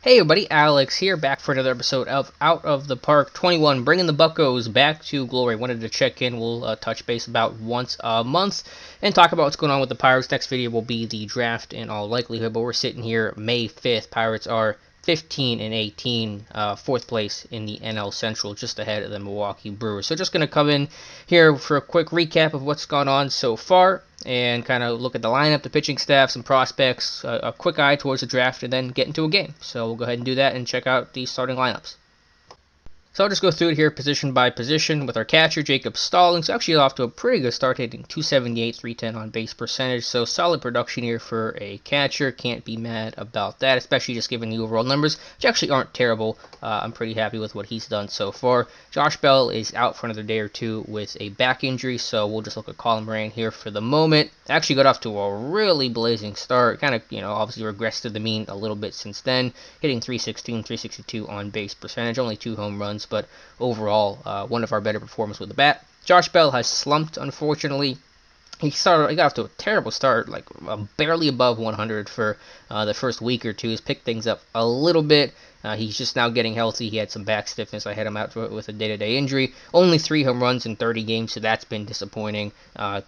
Hey everybody, Alex here, back for another episode of Out of the Park 21, bringing the Buccos back to glory. Wanted to check in, we'll touch base about once a month and talk about what's going on with the Pirates. Next video will be the draft in all likelihood, but we're sitting here May 5th. Pirates are 15-18, fourth place in the NL Central, just ahead of the Milwaukee Brewers. So just going to come in here for a quick recap of what's gone on so far and kind of look at the lineup, the pitching staff, some prospects, a quick eye towards the draft, and then get into a game. So we'll go ahead and do that and check out the starting lineups. So I'll just go through it here position by position with our catcher, Jacob Stallings. Actually off to a pretty good start, hitting .278, .310 on base percentage. So solid production here for a catcher. Can't be mad about that, especially just given the overall numbers, which actually aren't terrible. I'm pretty happy with what he's done so far. Josh Bell is out for another day or two with a back injury, so we'll just look at Colin Moran here for the moment. Actually got off to a really blazing start. Kind of, obviously regressed to the mean a little bit since then. Hitting .316, .362 on base percentage. Only 2 home runs, but overall, one of our better performers with the bat. Josh Bell has slumped, unfortunately. He got off to a terrible start, like barely above 100 for the first week or two. He's picked things up a little bit. He's just now getting healthy. He had some back stiffness. I had him out with a day-to-day injury. Only 3 home runs in 30 games, so that's been disappointing.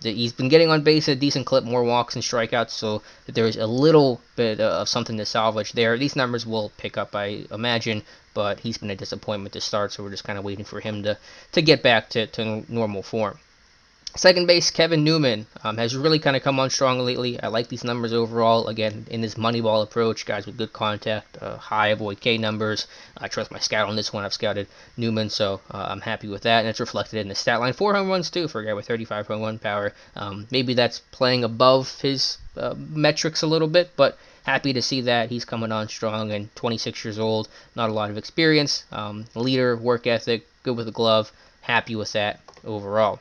He's been getting on base at a decent clip, more walks and strikeouts, so there's a little bit of something to salvage there. These numbers will pick up, I imagine, but he's been a disappointment to start, so we're just kind of waiting for him to get back to normal form. Second base, Kevin Newman has really kind of come on strong lately. I like these numbers overall. Again, in this Moneyball approach, guys with good contact, high avoid K numbers. I trust my scout on this one. I've scouted Newman, so I'm happy with that. And it's reflected in the stat line. 4 home runs, too, for a guy with 35 home run power. Maybe that's playing above his metrics a little bit, but happy to see that. He's coming on strong and 26 years old. Not a lot of experience. Leader, work ethic, good with the glove. Happy with that overall.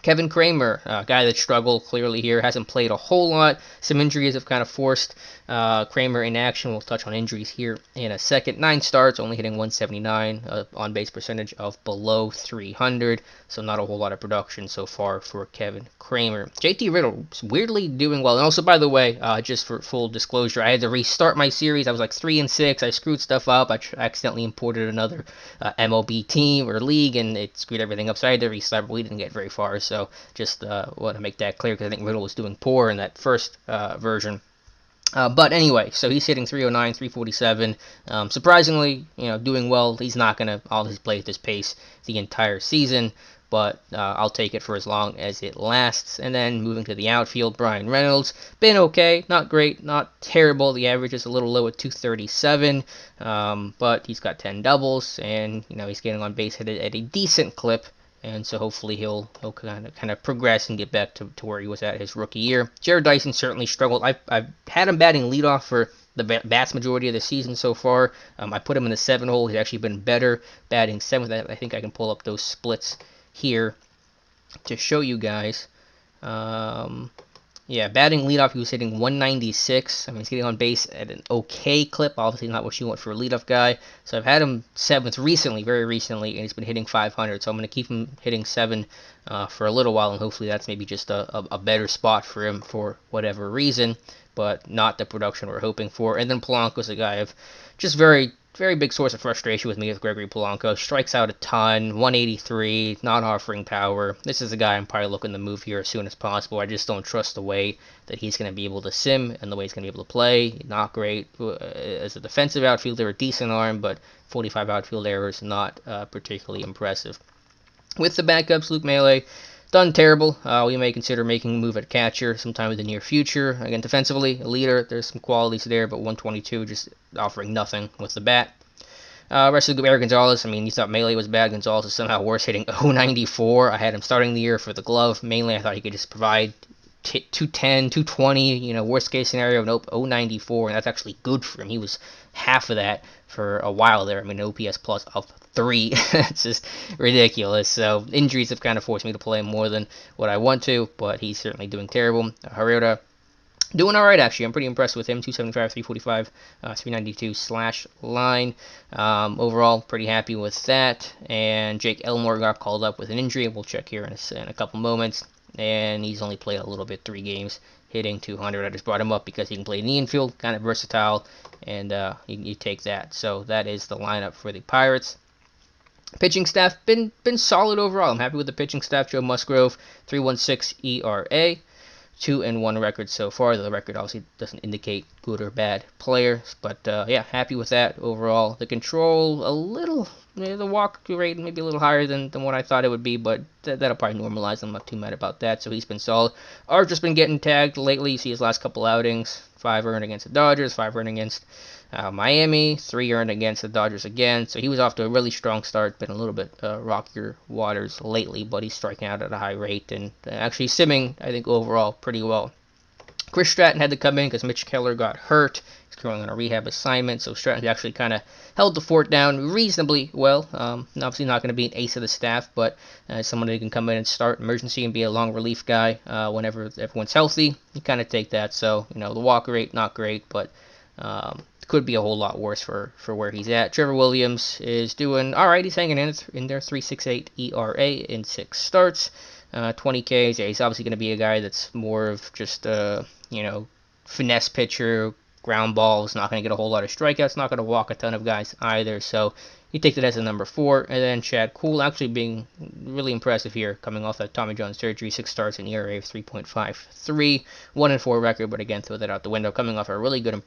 Kevin Kramer, a guy that struggled clearly here, hasn't played a whole lot. Some injuries have kind of forced Kramer in action. We'll touch on injuries here in a second. 9 starts, only hitting .179, on base percentage of below .300, so not a whole lot of production so far for Kevin Kramer. JT Riddle is weirdly doing well. And also, by the way, just for full disclosure, I had to restart my series. I was like 3-6. I screwed stuff up. I accidentally imported another MLB team or league, and it screwed everything up. So I had to restart, but we didn't get very far. So just want to make that clear because I think Riddle was doing poor in that first version. But anyway, so he's hitting .309, .347. Surprisingly, doing well. He's not going to always play at this pace the entire season, but I'll take it for as long as it lasts. And then moving to the outfield, Brian Reynolds. Been okay, not great, not terrible. The average is a little low at .237, but he's got 10 doubles, and he's getting on base at a decent clip. And so hopefully he'll kind of progress and get back to where he was at his rookie year. Jared Dyson certainly struggled. I've had him batting leadoff for the vast majority of the season so far. I put him in the 7 hole. He's actually been better batting 7th. I think I can pull up those splits here to show you guys. Yeah, batting leadoff, he was hitting .196. I mean, he's getting on base at an okay clip. Obviously not what you want for a leadoff guy. So I've had him 7th recently, very recently, and he's been hitting .500. So I'm going to keep him hitting 7 for a little while, and hopefully that's maybe just a better spot for him for whatever reason, but not the production we're hoping for. And then Polanco's a guy of just very big source of frustration with me with Gregory Polanco. Strikes out a ton, 183, not offering power. This is a guy I'm probably looking to move here as soon as possible. I just don't trust the way that he's going to be able to sim and the way he's going to be able to play. Not great as a defensive outfielder, a decent arm, but 45 outfield errors, not particularly impressive. With the backups, Luke Maile, done terrible. We may consider making a move at catcher sometime in the near future. Again, defensively, a leader. There's some qualities there, but 122 just offering nothing with the bat. Rest of the Eric Gonzalez, I mean, you thought Maile was bad. Gonzalez is somehow worse, hitting .094. I had him starting the year for the glove. Mainly, I thought he could just provide 210, 220, worst case scenario, nope, .094, and that's actually good for him. He was half of that for a while there. I mean, OPS plus of 3. It's just ridiculous. So injuries have kind of forced me to play more than what I want to, but he's certainly doing terrible. Herrera, doing all right, actually. I'm pretty impressed with him. 275, 345, 392 slash line. Overall, pretty happy with that. And Jake Elmore got called up with an injury. We'll check here in a couple moments. And he's only played a little bit, 3 games hitting 200. I just brought him up because he can play in the infield, kind of versatile, and you take that. So that is the lineup for the Pirates. Pitching staff been solid overall. I'm happy with the pitching staff. Joe Musgrove, 3.16 ERA, 2-1 record so far. The record obviously doesn't indicate good or bad players, but yeah, happy with that overall. The control a little, the walk rate maybe a little higher than what I thought it would be, but that'll probably normalize. I'm not too mad about that. So he's been solid. Art just been getting tagged lately. You see his last couple outings: 5 earned against the Dodgers, 5 earned against Miami, 3 earned against the Dodgers again. So he was off to a really strong start. Been a little bit rockier waters lately, but he's striking out at a high rate and actually simming, I think, overall pretty well. Chris Stratton had to come in because Mitch Keller got hurt. He's currently on a rehab assignment, so Stratton actually kind of held the fort down reasonably well. Obviously not going to be an ace of the staff, but someone who can come in and start emergency and be a long relief guy whenever everyone's healthy. You kind of take that. So, the walk rate, not great, but could be a whole lot worse for where he's at. Trevor Williams is doing all right. He's hanging in there, 3.68 ERA in 6 starts, 20 Ks. Yeah, he's obviously going to be a guy that's more of just finesse pitcher, ground balls, not going to get a whole lot of strikeouts, not going to walk a ton of guys either. So you take that as a number 4. And then Chad Kuhl actually being really impressive here, coming off that Tommy John surgery, 6 starts, an ERA of 3.53, 1-4 record, but again, throw that out the window, coming off a really good,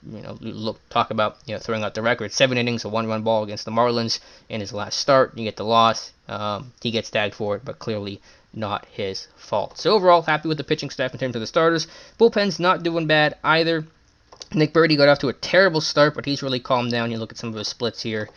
talk about, throwing out the record, 7 innings, a 1-run ball against the Marlins in his last start. You get the loss. He gets tagged for it, but clearly not his fault. So overall, happy with the pitching staff in terms of the starters. Bullpen's not doing bad either. Nick Birdie got off to a terrible start, but he's really calmed down. You look at some of his splits here.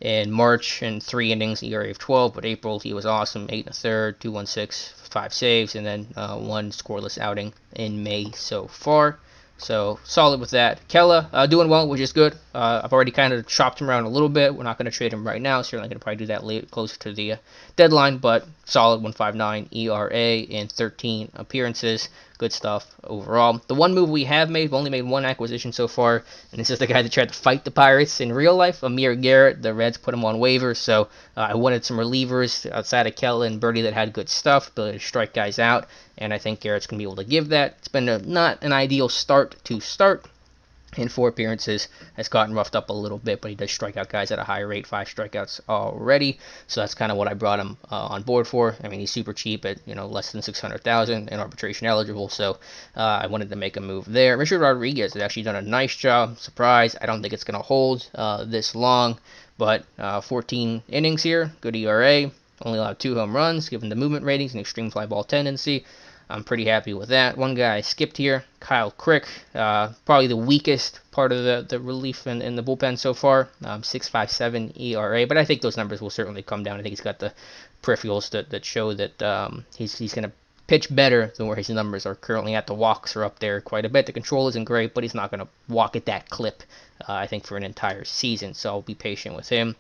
In March, in 3 innings, ERA of 12, but April, he was awesome, 8 1/3, 2.16, 5 saves, and then 1 scoreless outing in May so far. So solid with that. Keller doing well, which is good. I've already kind of shopped him around a little bit. We're not going to trade him right now. Certainly going to probably do that late, closer to the deadline, but solid 1.59 ERA in 13 appearances. Good stuff overall. The one move we have made, we've only made 1 acquisition so far, and this is the guy that tried to fight the Pirates in real life, Amir Garrett. The Reds put him on waivers, so I wanted some relievers outside of Keller and Birdie that had good stuff, ability to strike guys out, and I think Garrett's going to be able to give that. It's been not an ideal start to start. In 4 appearances, has gotten roughed up a little bit, but he does strike out guys at a high rate, 5 strikeouts already. So that's kind of what I brought him on board for. I mean, he's super cheap at less than $600,000 and arbitration eligible. So I wanted to make a move there. Richard Rodriguez has actually done a nice job. Surprise! I don't think it's going to hold this long, but 14 innings here, good ERA. Only allowed 2 home runs, given the movement ratings and extreme fly ball tendency. I'm pretty happy with that. One guy I skipped here, Kyle Crick, probably the weakest part of the relief in the bullpen so far, 6.57 ERA, but I think those numbers will certainly come down. I think he's got the peripherals that show that he's going to pitch better than where his numbers are currently at. The walks are up there quite a bit. The control isn't great, but he's not going to walk at that clip, I think, for an entire season, so I'll be patient with him.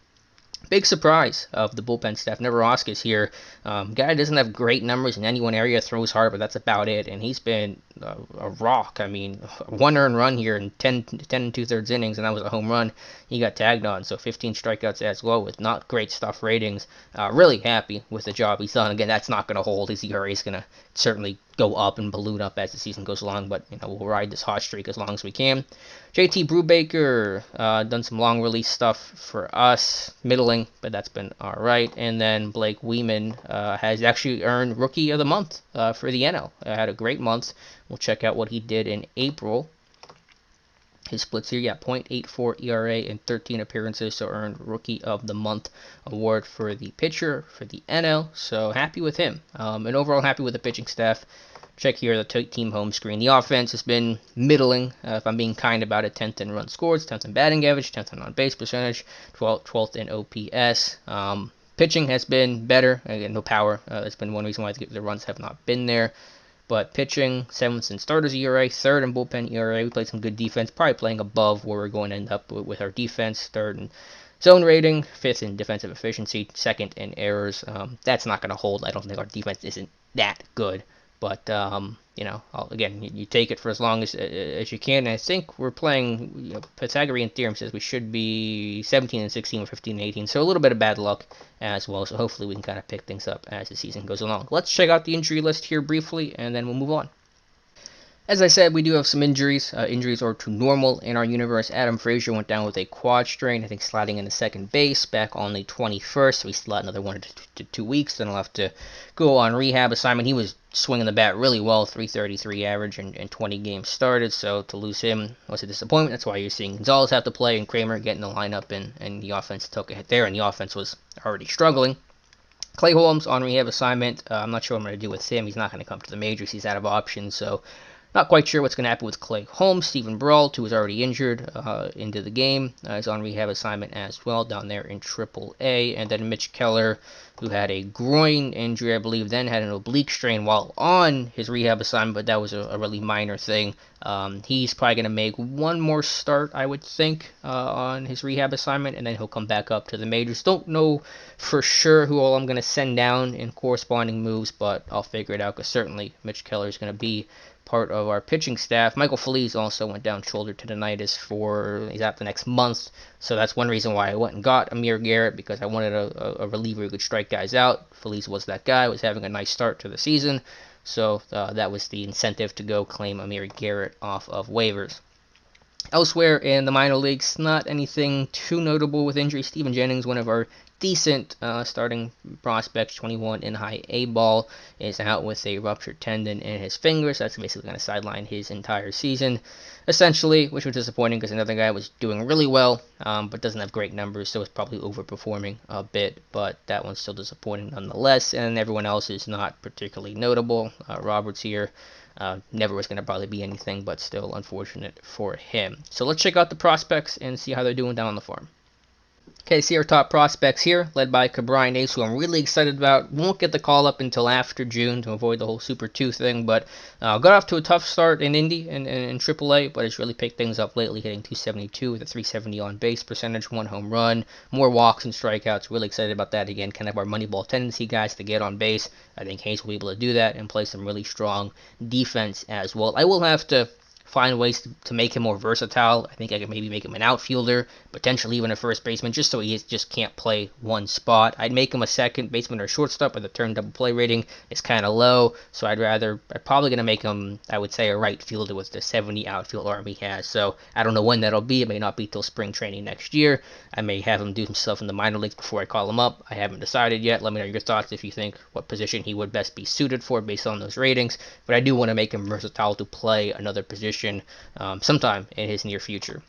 Big surprise of the bullpen staff. Neverauskas here. Guy doesn't have great numbers in any one area, throws hard, but that's about it. And he's been a rock. I mean, 1 earned run here in 10 2/3 innings, and that was a home run. He got tagged on, so 15 strikeouts as well with not great stuff ratings. Really happy with the job he's done. Again, that's not going to hold. His ERA is going to certainly go up and balloon up as the season goes along, but we'll ride this hot streak as long as we can. JT Brubaker done some long release stuff for us, middling, but that's been all right. And then Blake Weeman has actually earned Rookie of the Month for the NL. Had a great month. We'll check out what he did in April. His splits here, 0.84 ERA in 13 appearances, so earned Rookie of the Month award for the pitcher for the NL. So happy with him, and overall happy with the pitching staff. Check here the team home screen. The offense has been middling, if I'm being kind about it. 10th in runs scored, 10th in batting average, 10th in on-base percentage, 12th in OPS. Pitching has been better. Again, no power. That's been one reason why the runs have not been there. But pitching, 7th in starters ERA, 3rd in bullpen ERA. We played some good defense, probably playing above where we're going to end up with our defense. 3rd in zone rating, 5th in defensive efficiency, 2nd in errors. That's not going to hold. I don't think our defense isn't that good. But, again, you take it for as long as you can. And I think we're playing, Pythagorean theorem says we should be 17 and 16 or 15 and 18. So a little bit of bad luck as well. So hopefully we can kind of pick things up as the season goes along. Let's check out the injury list here briefly, and then we'll move on. As I said, we do have some injuries. Injuries are to normal in our universe. Adam Frazier went down with a quad strain, I think sliding into second base back on the 21st. So we still got another 1 to 2 weeks. Then he'll have to go on rehab assignment. He was swinging the bat really well, 333 average and 20 games started. So to lose him was a disappointment. That's why you're seeing Gonzalez have to play and Kramer get in the lineup, and the offense took a hit there, and the offense was already struggling. Clay Holmes on rehab assignment. I'm not sure what I'm going to do with him. He's not going to come to the majors. He's out of options, so not quite sure what's going to happen with Clay Holmes. Stephen Brault, who was already injured into the game, is on rehab assignment as well down there in AAA. And then Mitch Keller, who had a groin injury, I believe, then had an oblique strain while on his rehab assignment, but that was a really minor thing. He's probably going to make one more start, I would think, on his rehab assignment, and then he'll come back up to the majors. Don't know for sure who all I'm going to send down in corresponding moves, but I'll figure it out, because certainly Mitch Keller is going to be part of our pitching staff. Michael Feliz also went down shoulder tendonitis he's out the next month, so that's one reason why I went and got Amir Garrett, because I wanted a reliever who could strike guys out. Feliz was that guy, was having a nice start to the season, so that was the incentive to go claim Amir Garrett off of waivers. Elsewhere in the minor leagues, not anything too notable with injury. Steven Jennings, one of our decent starting prospects, 21 in high A ball, is out with a ruptured tendon in his fingers. That's basically going to sideline his entire season, essentially, which was disappointing because another guy was doing really well, but doesn't have great numbers, so it's probably overperforming a bit, but that one's still disappointing nonetheless, and everyone else is not particularly notable. Roberts here never was going to probably be anything, but still unfortunate for him. So let's check out the prospects and see how they're doing down on the farm. Okay, see our top prospects here, led by Cabrian Ace, who I'm really excited about. Won't get the call up until after June to avoid the whole Super 2 thing, but got off to a tough start in Indy and in AAA, but has really picked things up lately, hitting 272 with a 370 on base percentage, 1 home run, more walks and strikeouts. Really excited about that. Again, kind of our Moneyball tendency guys to get on base. I think Hayes will be able to do that and play some really strong defense as well. I will have to find ways to make him more versatile. I think I could maybe make him an outfielder, potentially even a first baseman, just so he just can't play one spot. I'd make him a second baseman or shortstop, but the turn double play rating is kind of low, so I'm probably going to make him, I would say, a right fielder with the 70 outfield arm he has. So I don't know when that'll be. It may not be till spring training next year. I may have him do some stuff in the minor leagues before I call him up. I haven't decided yet. Let me know your thoughts if you think what position he would best be suited for based on those ratings, but I do want to make him versatile to play another position sometime in his near future.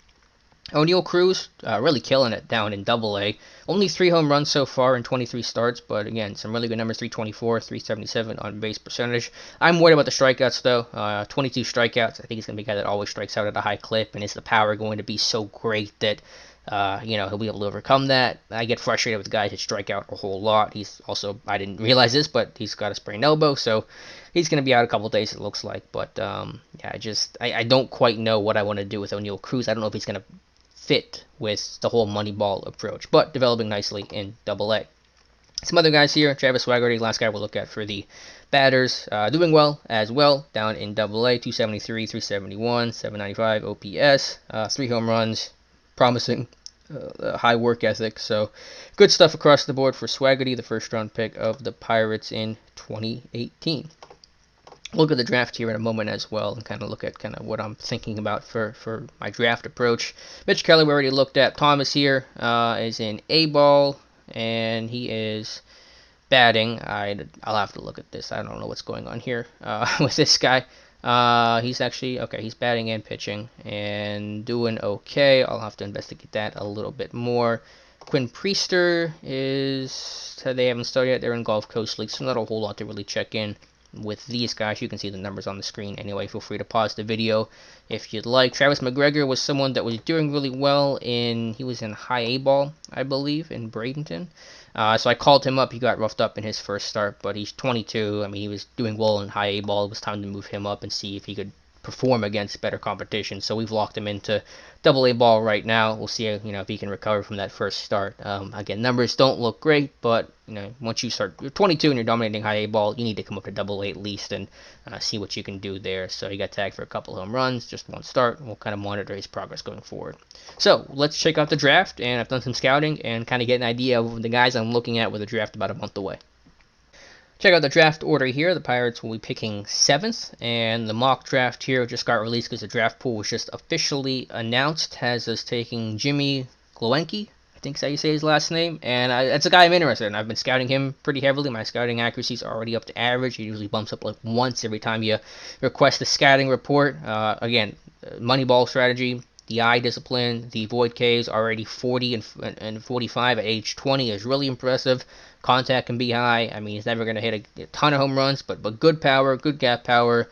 O'Neal Cruz, really killing it down in Double-A. Only 3 home runs so far in 23 starts, but again, some really good numbers, 324, 377 on base percentage. I'm worried about the strikeouts, though. 22 strikeouts. I think he's going to be a guy that always strikes out at a high clip, and is the power going to be so great that he'll be able to overcome that. I get frustrated with guys that strike out a whole lot. He's also, I didn't realize this, but he's got a sprained elbow, so he's going to be out a couple days, it looks like. But I don't quite know what I want to do with O'Neal Cruz. I don't know if he's going to fit with the whole Moneyball approach, but developing nicely in Double-A. Some other guys here, Travis Swaggerty, last guy we'll look at for the batters, doing well as well, down in Double-A, 273, 371, 795 OPS, 3 home runs, promising, high work ethic, so good stuff across the board for Swaggerty, the first round pick of the Pirates in 2018. Look at the draft here in a moment as well, and kind of look at what I'm thinking about for my draft approach. Mitch Keller we already looked at. Thomas here is in A-ball, and he is batting. I'll have to look at this. I don't know what's going on here with this guy. He's actually, okay, he's batting and pitching and doing okay. I'll have to investigate that a little bit more. Quinn Priester they haven't started yet. They're in Gulf Coast League, so not a whole lot to really check in with these guys. You can see the numbers on the screen anyway. Feel free to pause the video if you'd like. Travis Mcgregor was someone that was doing really well he was in high A ball, I believe, in Bradenton. So I called him up. He got roughed up in his first start, but he's 22. I mean, he was doing well in high A ball. It was time to move him up and see if he could perform against better competition. So we've locked him into Double-A ball right now. We'll see, if he can recover from that first start. Again, numbers don't look great, but once you're 22 and you're dominating high A ball, you need to come up to Double-A at least and see what you can do there. So he got tagged for a couple home runs, just one start, and we'll kind of monitor his progress going forward. So let's check out the draft, and I've done some scouting and kind of get an idea of the guys I'm looking at with the draft about a month away. Check out the draft order here. The Pirates will be picking 7th, and the mock draft here just got released because the draft pool was just officially announced. Has us taking Jimmy Glowinski, I think is how you say his last name, and that's a guy I'm interested in. I've been scouting him pretty heavily. My scouting accuracy is already up to average. He usually bumps up like once every time you request a scouting report. Again, Moneyball strategy. The eye discipline, the void Ks already 40 and 45 at age 20 is really impressive. Contact can be high. I mean, he's never going to hit a ton of home runs, but good power, good gap power,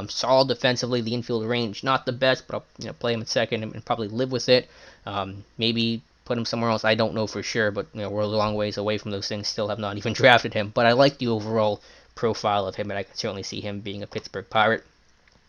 solid defensively. The infield range, not the best, but I'll play him at second and probably live with it. Maybe put him somewhere else. I don't know for sure, but we're a long ways away from those things. Still have not even drafted him, but I like the overall profile of him, and I can certainly see him being a Pittsburgh Pirate.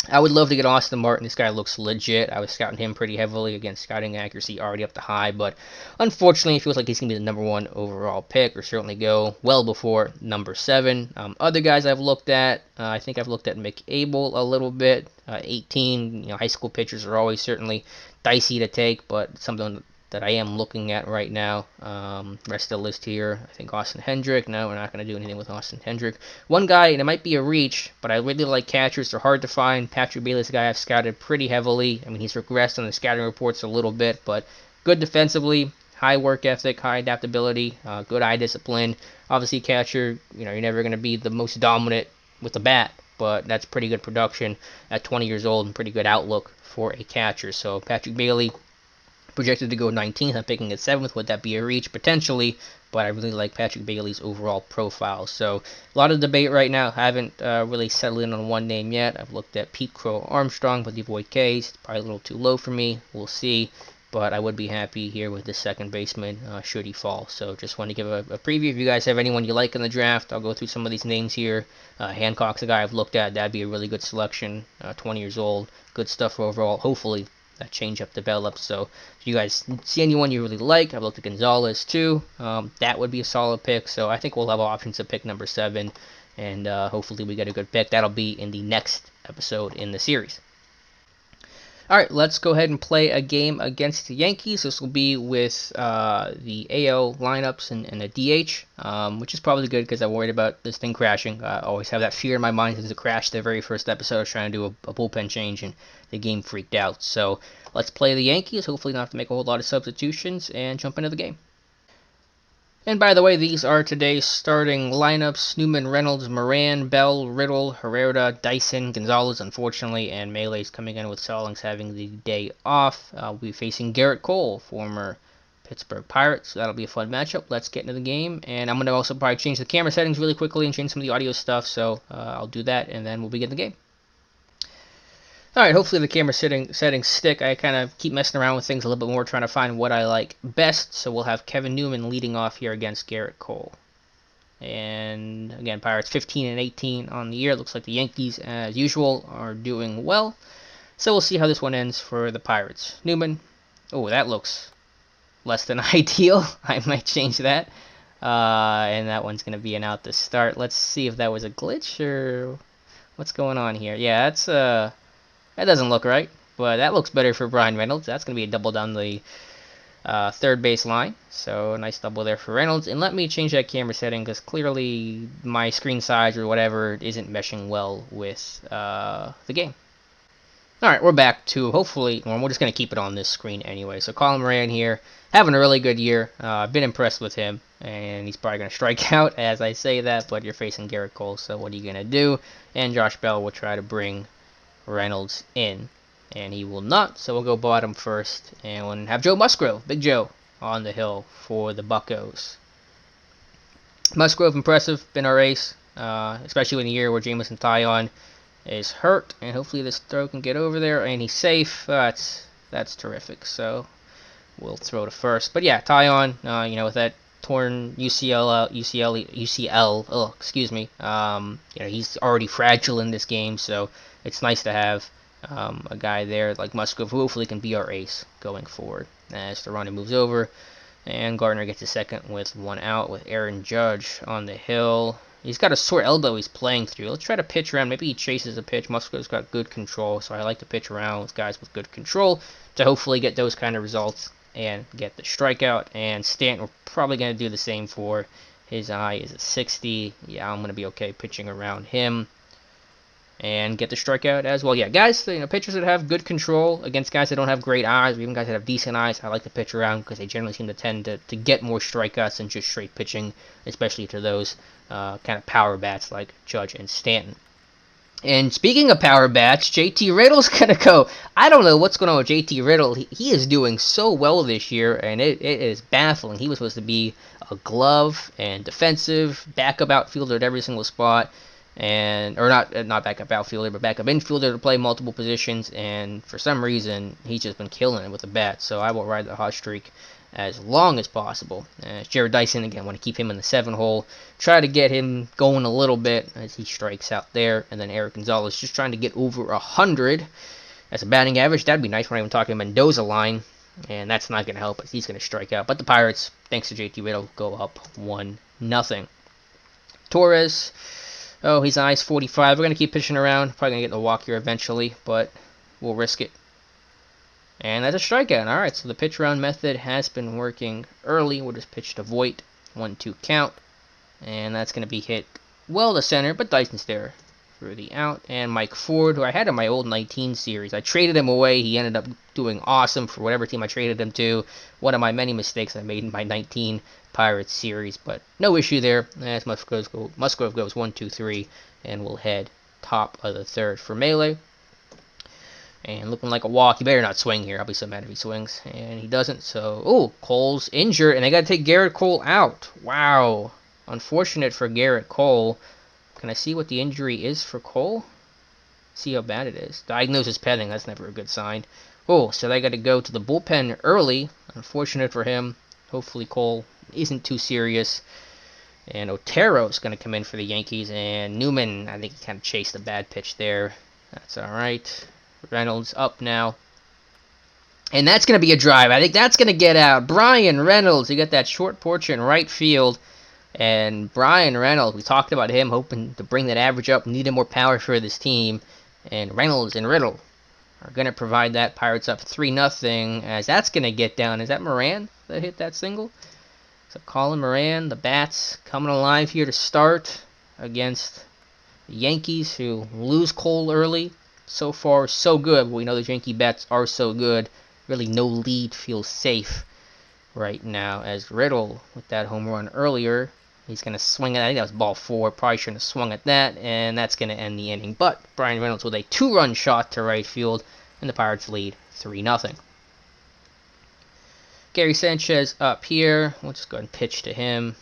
I would love to get Austin Martin. This guy looks legit. I was scouting him pretty heavily. Again, scouting accuracy already up to high, but unfortunately, it feels like he's going to be the number 1 overall pick, or certainly go well before number 7. Other guys I've looked at, I think I've looked at Mcgregor a little bit. 18, high school pitchers are always certainly dicey to take, but something that I am looking at right now. Rest of the list here, I think Austin Hendrick. No, we're not going to do anything with Austin Hendrick. One guy, and it might be a reach, but I really like catchers. They're hard to find. Patrick Bayliss, a guy I've scouted pretty heavily. I mean, he's regressed on the scouting reports a little bit, but good defensively, high work ethic, high adaptability, good eye discipline. Obviously, catcher, you're never going to be the most dominant with the bat, but that's pretty good production at 20 years old and pretty good outlook for a catcher. So Patrick Bailey, projected to go 19th. I'm picking at 7th. Would that be a reach? Potentially, but I really like Patrick Bailey's overall profile. So a lot of debate right now. Haven't really settled in on one name yet. I've looked at Pete Crow Armstrong, but the void Ks, probably a little too low for me. We'll see. But I would be happy here with the second baseman should he fall. So just want to give a preview. If you guys have anyone you like in the draft, I'll go through some of these names here. Hancock's a guy I've looked at. That'd be a really good selection. 20 years old. Good stuff overall. Hopefully that changeup develops. So if you guys see anyone you really like, I've looked at Gonzalez too. That would be a solid pick. So I think we'll have options to pick number 7, and hopefully we get a good pick. That'll be in the next episode in the series. Alright, let's go ahead and play a game against the Yankees. This will be with the AL lineups and the DH, which is probably good because I'm worried about this thing crashing. I always have that fear in my mind since it crashed the very first episode. I was trying to do a bullpen change and the game freaked out. So let's play the Yankees. Hopefully not have to make a whole lot of substitutions and jump into the game. And by the way, these are today's starting lineups. Newman, Reynolds, Moran, Bell, Riddle, Herrera, Dyson, Gonzalez, unfortunately, and Melee's coming in with Stallings having the day off. We'll be facing Gerrit Cole, former Pittsburgh Pirates, so that'll be a fun matchup. Let's get into the game, and I'm going to also probably change the camera settings really quickly and change some of the audio stuff, so I'll do that, and then we'll begin the game. Alright, hopefully the camera settings stick. I kind of keep messing around with things a little bit more, trying to find what I like best. So we'll have Kevin Newman leading off here against Gerrit Cole. And again, Pirates 15 and 18 on the year. Looks like the Yankees, as usual, are doing well. So we'll see how this one ends for the Pirates. Newman. Oh, that looks less than ideal. I might change that. And that one's going to be an out to start. Let's see if that was a glitch or what's going on here. Yeah, that's that doesn't look right, but that looks better for Brian Reynolds. That's going to be a double down the third base line. So a nice double there for Reynolds. And let me change that camera setting because clearly my screen size or whatever isn't meshing well with the game. Alright, we're back to hopefully, well, we're just going to keep it on this screen anyway. So Colin Moran here, having a really good year. I've been impressed with him, and he's probably going to strike out as I say that, but you're facing Gerrit Cole, so what are you going to do? And Josh Bell will try to bring Reynolds in, and he will not, so we'll go bottom first, and we'll have Joe Musgrove, Big Joe, on the hill for the Buccos. Musgrove, impressive, been our ace, especially in a year where Jameson Taillon is hurt, and hopefully this throw can get over there, and he's safe. That's terrific, so we'll throw to first. But yeah, Taillon, with that torn UCL, he's already fragile in this game, so it's nice to have a guy there like Musgrove who hopefully can be our ace going forward. As the runner moves over, and Gardner gets a second with one out with Aaron Judge on the hill. He's got a sore elbow he's playing through. Let's try to pitch around. Maybe he chases a pitch. Musgrove's got good control, so I like to pitch around with guys with good control to hopefully get those kind of results and get the strikeout. And Stanton, we're probably going to do the same for His eye is a 60. Yeah, I'm going to be okay pitching around him. And get the strikeout as well. Yeah, guys, pitchers that have good control against guys that don't have great eyes, or even guys that have decent eyes, I like to pitch around because they generally seem to tend to get more strikeouts than just straight pitching, especially to those kind of power bats like Judge and Stanton. And speaking of power bats, JT Riddle's going to go. I don't know what's going on with JT Riddle. He is doing so well this year, and it is baffling. He was supposed to be a glove and defensive, backup outfielder at every single spot. Or not backup outfielder, but backup infielder to play multiple positions, and for some reason he's just been killing it with the bat. So I will ride the hot streak as long as possible. Jared Dyson again, want to keep him in the 7-hole, try to get him going a little bit as he strikes out there, and then Erik Gonzalez just trying to get over 100 as a batting average. That'd be nice when I'm talking Mendoza line, and that's not going to help us. He's going to strike out, but the Pirates, thanks to JT Riddle, go up 1-0. Torres. Oh, his eye's 45. We're going to keep pitching around. Probably going to get the walk here eventually, but we'll risk it. And that's a strikeout. Alright, so the pitch around method has been working early. We'll just pitch to Voit. 1-2 count. And that's going to be hit well to center, but Dyson's there for the out. And Mike Ford, who I had in my old 19 series. I traded him away. He ended up doing awesome for whatever team I traded him to. One of my many mistakes I made in my 19 Pirates series, but no issue there. As Musgrove goes 1-2-3, and we'll head top of the third for Melee. And looking like a walk. He better not swing here. I'll be so mad if he swings. And he doesn't, so... Oh, Cole's injured, and they got to take Garrett Cole out. Wow. Unfortunate for Garrett Cole. Can I see what the injury is for Cole? See how bad it is. Diagnosis pending. That's never a good sign. Oh, so they got to go to the bullpen early. Unfortunate for him. Hopefully Cole isn't too serious. And Otero's going to come in for the Yankees. And Newman, I think he kind of chased a bad pitch there. That's alright. Reynolds up now. And that's going to be a drive. I think that's going to get out. Brian Reynolds, he got that short porch in right field. And Brian Reynolds, we talked about him hoping to bring that average up, needed more power for this team. And Reynolds and Riddle are going to provide that. Pirates up 3-0, as that's going to get down. Is that Moran that hit that single? So Colin Moran, the bats, coming alive here to start against the Yankees, who lose Cole early. So far, so good. But we know the Yankee bats are so good. Really, no lead feels safe right now. As Riddle, with that home run earlier, he's going to swing at, I think that was ball 4. Probably shouldn't have swung at that, and that's going to end the inning. But Brian Reynolds with a 2-run shot to right field, and the Pirates lead 3-0. Gary Sanchez up here. We'll just go ahead and pitch to him.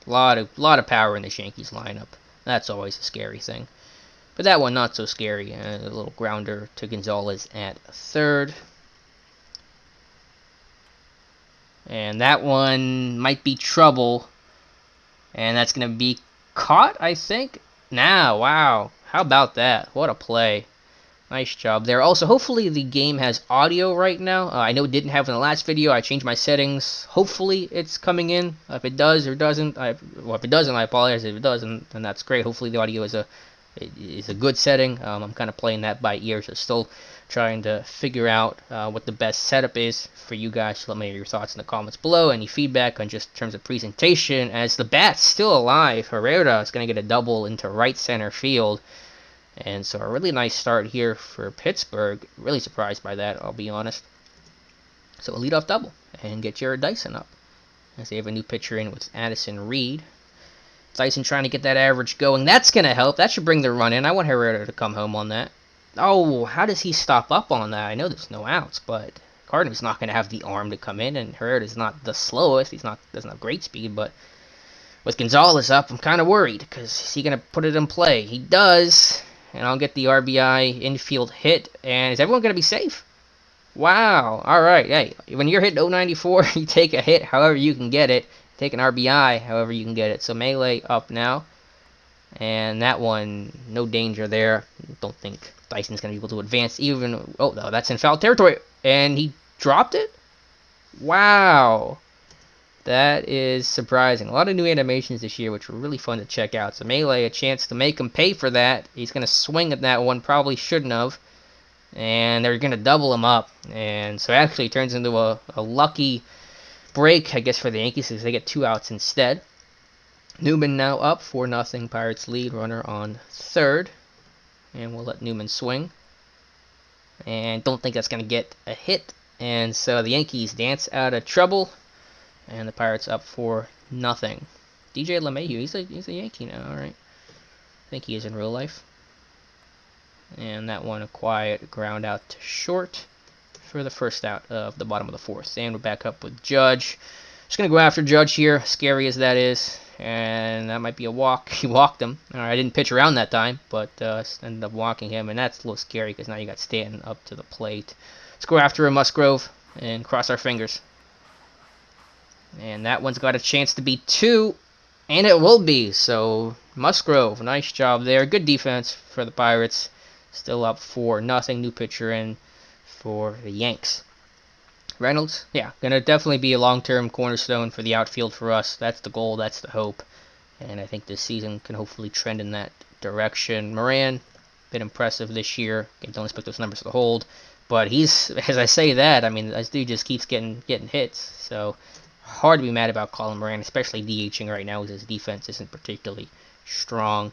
A lot of power in this Yankees lineup. That's always a scary thing. But that one, not so scary. A little grounder to Gonzalez at third. And that one might be trouble. And that's going to be caught, I think. Now, wow. How about that? What a play. Nice job there. Also, hopefully the game has audio right now. I know it didn't have in the last video. I changed my settings. Hopefully it's coming in. If it does or doesn't, if it doesn't, I apologize. If it doesn't, then that's great. Hopefully the audio is a good setting. I'm kind of playing that by ear, so still trying to figure out what the best setup is for you guys. Let me know your thoughts in the comments below. Any feedback on just in terms of presentation. As the bat's still alive, Herrera is going to get a double into right center field. And so a really nice start here for Pittsburgh. Really surprised by that, I'll be honest. So a leadoff double and get Jared Dyson up. As they have a new pitcher in with Addison Reed. Dyson trying to get that average going. That's going to help. That should bring the run in. I want Herrera to come home on that. Oh, how does he stop up on that? I know there's no outs, but Cardinals not going to have the arm to come in, and Herrera's not the slowest. Doesn't have great speed, but with Gonzalez up, I'm kind of worried, because is he going to put it in play? He does. And I'll get the RBI infield hit. And is everyone going to be safe? Wow. Alright. Hey, when you're hitting 094, you take a hit however you can get it. Take an RBI however you can get it. So Melee up now. And that one, no danger there. Don't think Dyson's going to be able to advance even. Oh, no, that's in foul territory. And he dropped it? Wow. That is surprising. A lot of new animations this year, which were really fun to check out. So Melee, a chance to make him pay for that. He's going to swing at that one. Probably shouldn't have. And they're going to double him up. And so actually it turns into a lucky break, I guess, for the Yankees, because they get 2 outs instead. Newman now up 4-0. Pirates lead. Runner on third. And we'll let Newman swing. And don't think that's going to get a hit. And so the Yankees dance out of trouble. And the Pirates up 4-0. DJ LeMahieu, he's a Yankee now, alright. I think he is in real life. And that one a quiet ground out to short for the first out of the bottom of the fourth. And we're back up with Judge. Just going to go after Judge here, scary as that is. And that might be a walk. He walked him. Alright, I didn't pitch around that time, but ended up walking him. And that's a little scary because now you got Stanton up to the plate. Let's go after him, Musgrove, and cross our fingers. And that one's got a chance to be 2, and it will be. So Musgrove, nice job there. Good defense for the Pirates. Still up 4-0. New pitcher in for the Yanks. Reynolds, yeah, gonna definitely be a long-term cornerstone for the outfield for us. That's the goal. That's the hope. And I think this season can hopefully trend in that direction. Moran, been impressive this year. Don't expect those numbers to hold. But he's, as I say that, I mean, this dude just keeps getting hits. So hard to be mad about Colin Moran, especially DHing right now because his defense isn't particularly strong.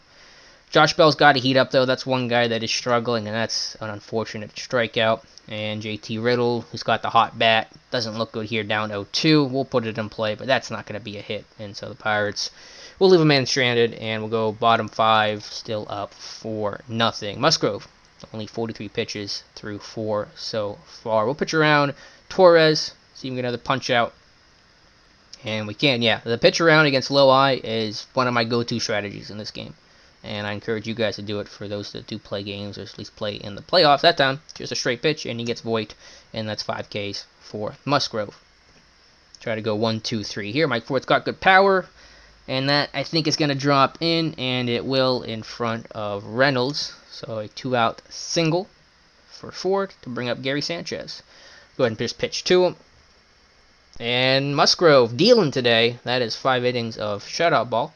Josh Bell's got to heat up, though. That's one guy that is struggling, and that's an unfortunate strikeout. And JT Riddle, who's got the hot bat, doesn't look good here, down 0-2. We'll put it in play, but that's not going to be a hit. And so the Pirates will leave a man stranded, and we'll go bottom 5, still up 4-0. Musgrove, only 43 pitches through 4 so far. We'll pitch around Torres, see if we can get another punch out. And we can, yeah. The pitch around against low I is one of my go-to strategies in this game. And I encourage you guys to do it for those that do play games, or at least play in the playoffs. That time, just a straight pitch, and he gets Voit, and that's 5 Ks for Musgrove. Try to go 1-2-3 here. Mike Fort's got good power, and that, I think, is going to drop in, and it will in front of Reynolds. So a 2-out single for Ford to bring up Gary Sanchez. Go ahead and just pitch to him. And Musgrove dealing today. That is 5 innings of shutout ball.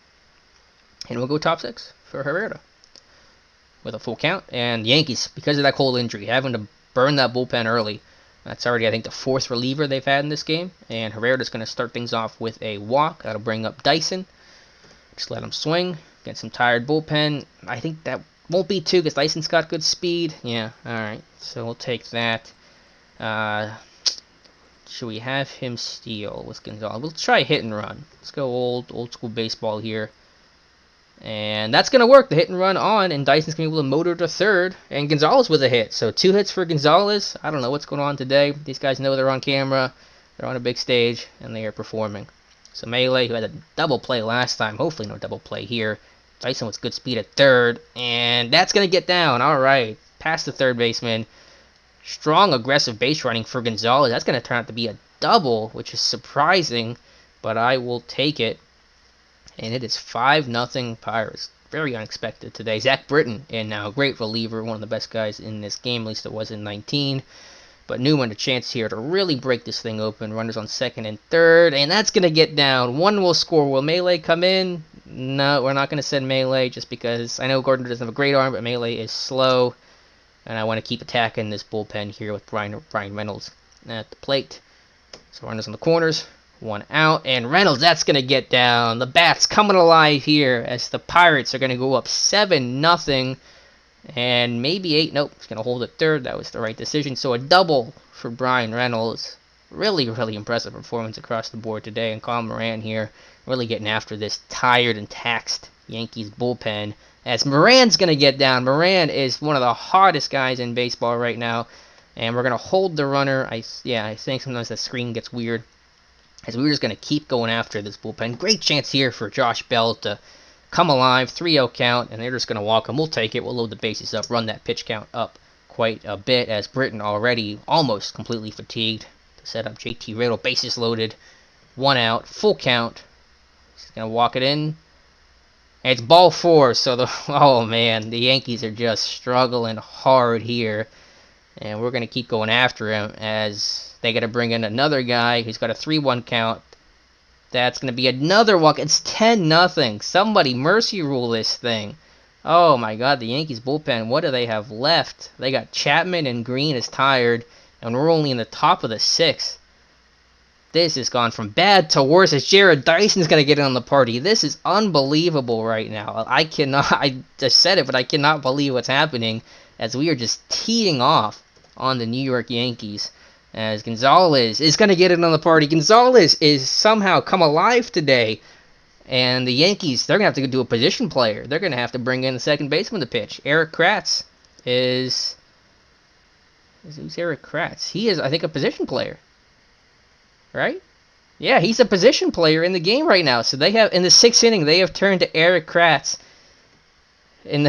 And we'll go top 6 for Herrera with a full count. And the Yankees, because of that cold injury, having to burn that bullpen early. That's already, I think, the 4th reliever they've had in this game. And Herrera's going to start things off with a walk. That'll bring up Dyson. Just let him swing. Get some tired bullpen. I think that won't be 2 because Dyson's got good speed. Yeah, alright. So we'll take that. Should we have him steal with Gonzalez? We'll try hit and run. Let's go old school baseball here. And that's going to work. The hit and run on, and Dyson's going to be able to motor to third. And Gonzalez with a hit. So 2 hits for Gonzalez. I don't know what's going on today. These guys know they're on camera. They're on a big stage, and they are performing. So Melee, who had a double play last time. Hopefully no double play here. Dyson with good speed at third. And that's going to get down. All right. Past the third baseman. Strong, aggressive base running for Gonzalez. That's going to turn out to be a double, which is surprising, but I will take it. And it is 5-0 Pirates. Very unexpected today. Zach Britton in now. Great reliever. One of the best guys in this game. At least it was in 19. But Newman a chance here to really break this thing open. Runners on second and third. And that's going to get down. One will score. Will Melee come in? No, we're not going to send Melee just because I know Gardner doesn't have a great arm, but Melee is slow. And I want to keep attacking this bullpen here with Brian Reynolds at the plate. So runners on the corners. 1 out. And Reynolds, that's going to get down. The bat's coming alive here as the Pirates are going to go up 7-0. And maybe 8. Nope, it's going to hold at third. That was the right decision. So a double for Brian Reynolds. Really, really impressive performance across the board today. And Colin Moran here really getting after this tired and taxed Yankees bullpen. As Moran's going to get down. Moran is one of the hardest guys in baseball right now. And we're going to hold the runner. I think sometimes the screen gets weird. As we're just going to keep going after this bullpen. Great chance here for Josh Bell to come alive. 3-0 count. And they're just going to walk him. We'll take it. We'll load the bases up. Run that pitch count up quite a bit. As Britton already almost completely fatigued. To set up JT Riddle. Bases loaded. 1 out. Full count. He's going to walk it in. It's ball 4, so oh man, the Yankees are just struggling hard here. And we're going to keep going after him as they got to bring in another guy who's got a 3-1 count. That's going to be another walk. It's 10-0. Somebody mercy rule this thing. Oh my god, the Yankees bullpen, what do they have left? They got Chapman and Green is tired, and we're only in the top of the 6th. This has gone from bad to worse as Jared Dyson's going to get in on the party. This is unbelievable right now. I cannot, I just said it, but I cannot believe what's happening as we are just teeing off on the New York Yankees. As Gonzalez is going to get in on the party. Gonzalez is somehow come alive today. And the Yankees, they're going to have to do a position player. They're going to have to bring in the second baseman to pitch. Erik Kratz is... Who's Erik Kratz? He is, I think, a position player. Right? Yeah, he's a position player in the game right now. So they have, in the 6th inning, they have turned to Erik Kratz. And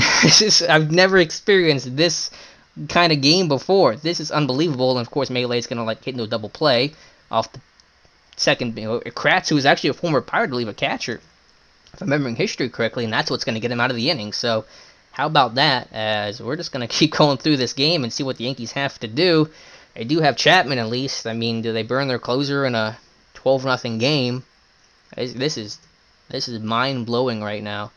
I've never experienced this kind of game before. This is unbelievable. And of course, Melee is going to like hit into a double play off the second. Kratz, who is actually a former Pirate, I believe, a catcher, if I'm remembering history correctly, and that's what's going to get him out of the inning. So how about that? As we're just going to keep going through this game and see what the Yankees have to do. They do have Chapman at least. I mean, do they burn their closer in a 12-0 game? This is mind-blowing right now.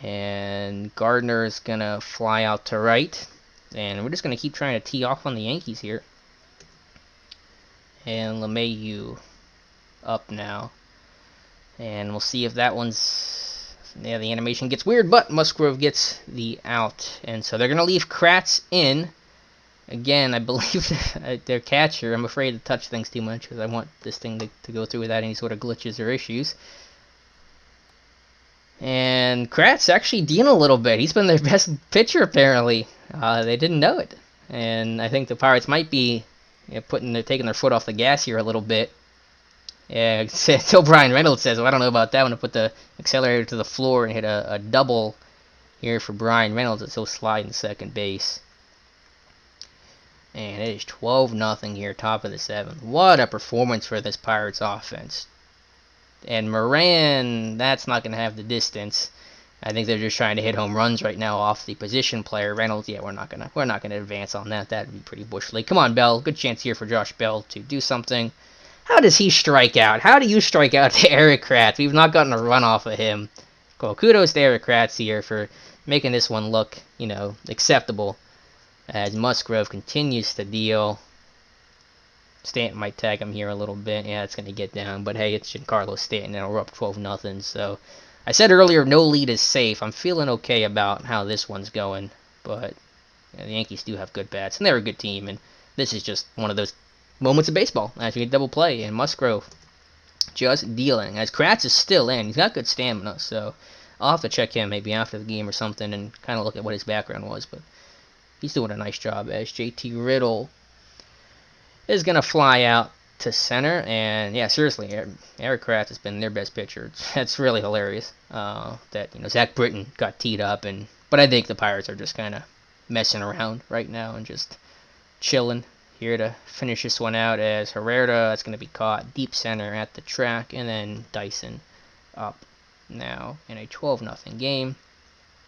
And Gardner is going to fly out to right. And we're just going to keep trying to tee off on the Yankees here. And LeMahieu up now. And we'll see if that one's... Yeah, the animation gets weird, but Musgrove gets the out. And so they're going to leave Kratz in. Again, I believe their catcher. I'm afraid to touch things too much because I want this thing to go through without any sort of glitches or issues. And Kratz actually dealing a little bit. He's been their best pitcher, apparently. They didn't know it. And I think the Pirates might be taking their foot off the gas here a little bit. Yeah, until Brian Reynolds says, well, I don't know about that. I'm going to put the accelerator to the floor and hit a double here for Brian Reynolds as he'll slide in second base. And it is 12-0 here, top of the 7th. What a performance for this Pirates offense. And Moran, that's not going to have the distance. I think they're just trying to hit home runs right now off the position player. Reynolds, yeah, we're not gonna advance on that. That'd be pretty Bush League. Come on, Bell. Good chance here for Josh Bell to do something. How does he strike out? How do you strike out to Erik Kratz? We've not gotten a run off of him. Cool. Kudos to Erik Kratz here for making this one look, acceptable. As Musgrove continues to deal. Stanton might tag him here a little bit. Yeah, it's going to get down. But hey, it's Giancarlo Stanton, and we're up 12-0. So I said earlier, no lead is safe. I'm feeling okay about how this one's going. But the Yankees do have good bats, and they're a good team. And this is just one of those moments of baseball. As we get double play, and Musgrove just dealing. As Kratz is still in. He's got good stamina, so I'll have to check him maybe after the game or something and kind of look at what his background was. But he's doing a nice job as JT Riddle is going to fly out to center. And, yeah, seriously, Erik Kratz has been their best pitcher. It's really hilarious that, Zach Britton got teed up. But I think the Pirates are just kind of messing around right now and just chilling here to finish this one out as Herrera, that's going to be caught deep center at the track. And then Dyson up now in a 12-0 game.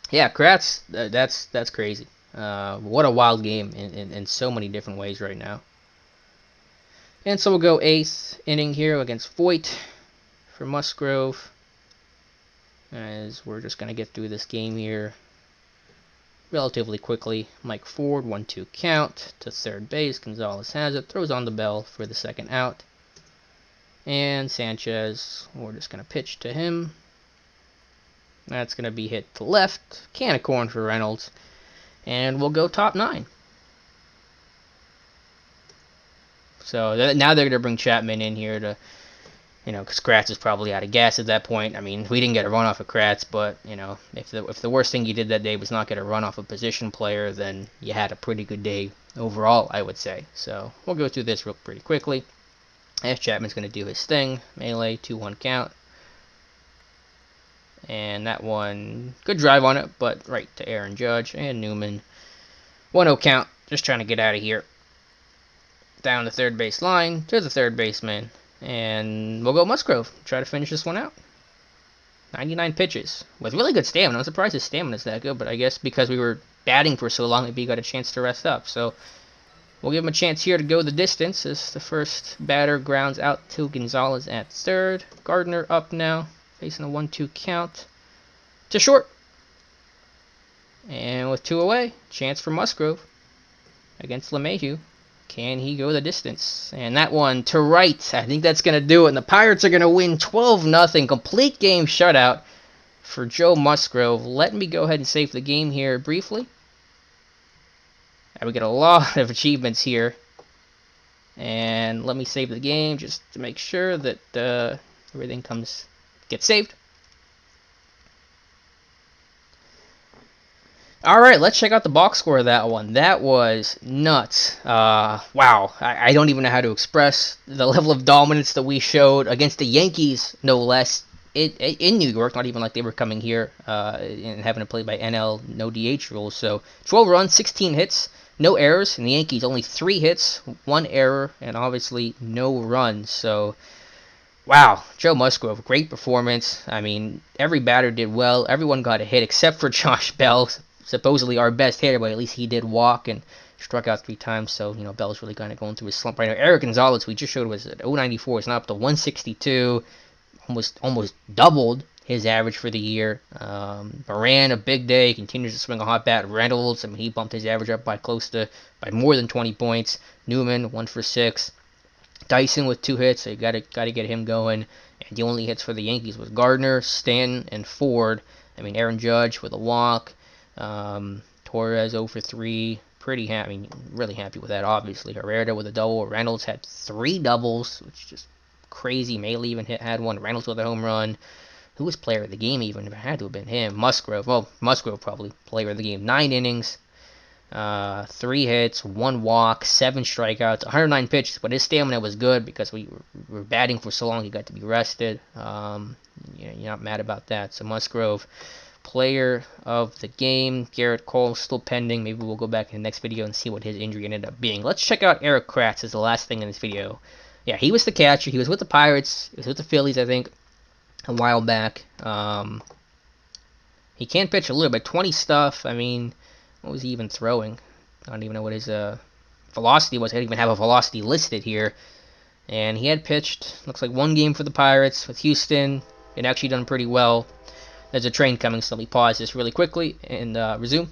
Yeah, Kratz, that's crazy. What a wild game in so many different ways right now. And so we'll go 8th inning here against Voit for Musgrove. As we're just going to get through this game here relatively quickly. Mike Ford, 1-2 count to third base. Gonzalez has it, throws on the bell for the second out. And Sanchez, we're just going to pitch to him. That's going to be hit to left. Can of corn for Reynolds. And we'll go top 9. So now they're going to bring Chapman in here to, because Kratz is probably out of gas at that point. I mean, we didn't get a run off of Kratz, but, if the worst thing you did that day was not get a run off a position player, then you had a pretty good day overall, I would say. So we'll go through this pretty quickly. As Chapman's going to do his thing. Melee, 2-1 count. And that one, good drive on it, but right to Aaron Judge and Newman. 1-0 count, just trying to get out of here. Down the third base line to the third baseman. And we'll go Musgrove. Try to finish this one out. 99 pitches with really good stamina. I'm surprised his stamina is that good, but I guess because we were batting for so long, maybe he got a chance to rest up. So we'll give him a chance here to go the distance as the first batter grounds out to Gonzalez at third. Gardner up now, facing a 1-2 count to short. And with 2 away, chance for Musgrove against LeMahieu. Can he go the distance? And that one to right. I think that's going to do it. And the Pirates are going to win 12-0. Complete game shutout for Joe Musgrove. Let me go ahead and save the game here briefly. And we get a lot of achievements here. And let me save the game just to make sure that everything gets saved. Alright, let's check out the box score of that one. That was nuts. Wow. I don't even know how to express the level of dominance that we showed against the Yankees, no less, in New York. Not even like they were coming here and having to play by NL, no DH rules. So 12 runs, 16 hits, no errors. And the Yankees only 3 hits, 1 error, and obviously no runs. So, wow, Joe Musgrove, great performance. I mean, every batter did well. Everyone got a hit except for Josh Bell, supposedly our best hitter, but at least he did walk and struck out 3 times. So, you know, Bell's really kind of going through his slump right now. Erik Gonzalez, we just showed, was at 094. It's now up to 162. Almost doubled his average for the year. Moran, a big day, continues to swing a hot bat. Reynolds, I mean, he bumped his average up by more than 20 points. Newman, 1 for 6. Dyson with 2 hits, so you got to get him going. And the only hits for the Yankees was Gardner, Stanton, and Ford. I mean, Aaron Judge with a walk. Torres 0 for 3. Pretty happy. I mean, really happy with that, obviously. Herrera with a double. Reynolds had 3 doubles, which is just crazy. Maley even had one. Reynolds with a home run. Who was player of the game even? It had to have been him. Musgrove. Well, Musgrove probably player of the game. 9 innings. 3 hits, 1 walk, 7 strikeouts, 109 pitches, but his stamina was good because we were batting for so long he got to be rested. You're not mad about that. So Musgrove, player of the game. Garrett Cole still pending. Maybe we'll go back in the next video and see what his injury ended up being. Let's check out Erik Kratz as the last thing in this video. Yeah, he was the catcher. He was with the Pirates. He was with the Phillies, I think, a while back. He can pitch a little bit. 20 stuff. I mean, what was he even throwing? I don't even know what his velocity was. I didn't even have a velocity listed here. And he had pitched, looks like 1 game for the Pirates with Houston. It actually done pretty well. There's a train coming, so let me pause this really quickly and resume.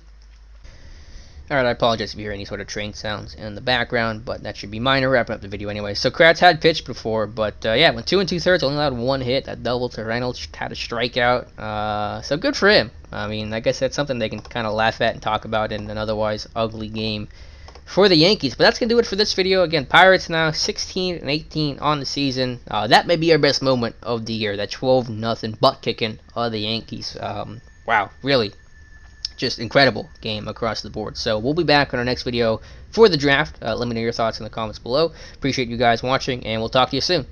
Alright, I apologize if you hear any sort of train sounds in the background, but that should be minor. Wrapping up the video anyway. So Kratz had pitched before, but yeah, went 2 2/3, only allowed 1 hit. That double to Reynolds, had a strikeout. So good for him. I mean, I guess that's something they can kind of laugh at and talk about in an otherwise ugly game for the Yankees. But that's going to do it for this video. Again, Pirates now 16-18 on the season. That may be our best moment of the year. That 12-0 butt kicking of the Yankees. Wow, really. Just incredible game across the board. So we'll be back on our next video for the draft. Let me know your thoughts in the comments below. Appreciate you guys watching, and we'll talk to you soon.